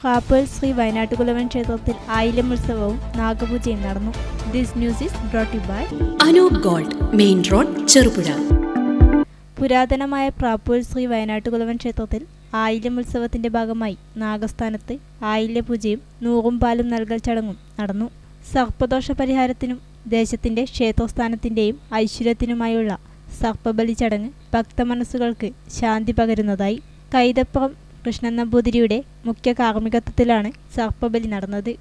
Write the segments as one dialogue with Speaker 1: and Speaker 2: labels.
Speaker 1: പ്രാപ്പൂർ ശ്രീ വയനാട്ടുകുലവൻ ക്ഷേത്രത്തിൽ ആയില്യം ഉത്സവവും നാഗപൂജയും നടന്നു. This news is brought you by
Speaker 2: Anoop gold, main road, Cherupuzha.
Speaker 1: പുരാതനമായ പ്രാപ്പൂർ ശ്രീ വയനാട്ടുകുലവൻ ക്ഷേത്രത്തിൽ ആയില്യം ഉത്സവത്തിന്റെ ഭാഗമായി നാഗസ്ഥാനത്ത് ആയില്യപൂജയും നൂറും പാലും നൽകൽ ചടങ്ങും നടന്നു. സർപ്പദോഷ പരിഹാരത്തിനും ദേശത്തിന്റെ ക്ഷേത്രസ്ഥാനത്തിന്റെയും ഐശ്വര്യത്തിനുമായുള്ള സർപ്പബലി ചടങ്ങ് ഭക്തമനസ്സുകൾക്ക് ശാന്തി പകരുന്നതായി. കൈതപ്പുറം കൃഷ്ണൻ നമ്പൂതിരിയുടെ മുഖ്യ കാർമ്മികത്വത്തിലാണ് സർപ്പബലി നടന്നത്.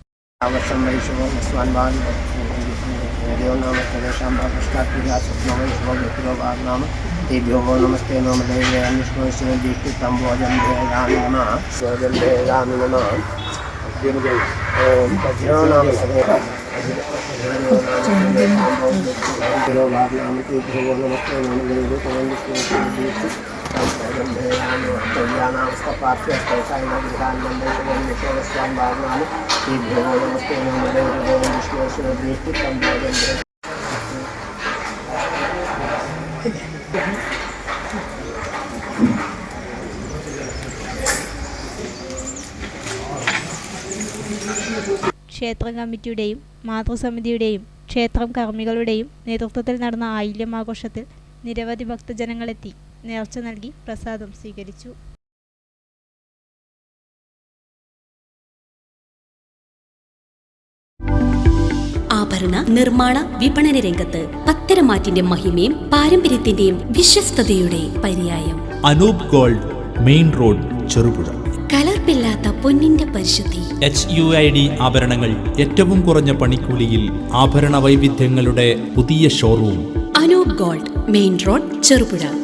Speaker 1: ക്ഷേത്രം കമ്മിറ്റിയുടെയും മാതൃസമിതിയുടെയും ക്ഷേത്രം കർമ്മികളുടെയും നേതൃത്വത്തിൽ നടന്ന ആയില്യം ആഘോഷത്തിൽ നിരവധി ഭക്തജനങ്ങളെത്തി നേർച്ച നൽകി പ്രസാദം സ്വീകരിച്ചു.
Speaker 2: ആഭരണ നിർമ്മാണ വിപണന രംഗത്ത് പത്തരമാറ്റിന്റെ മഹിമയും പാരമ്പര്യത്തിന്റെയും വിശ്വസ്തയുടെ പര്യായം.
Speaker 3: Anoop gold, main road, Cherupuzha.
Speaker 2: കലർപ്പില്ലാത്ത പൊന്നിന്റെ പരിശുദ്ധി.
Speaker 3: HUID ആഭരണങ്ങൾ ഏറ്റവും കുറഞ്ഞ പണിക്കൂലിയിൽ. ആഭരണ വൈവിധ്യങ്ങളുടെ പുതിയ showroom.
Speaker 2: Anoop gold, main road, Cherupuzha.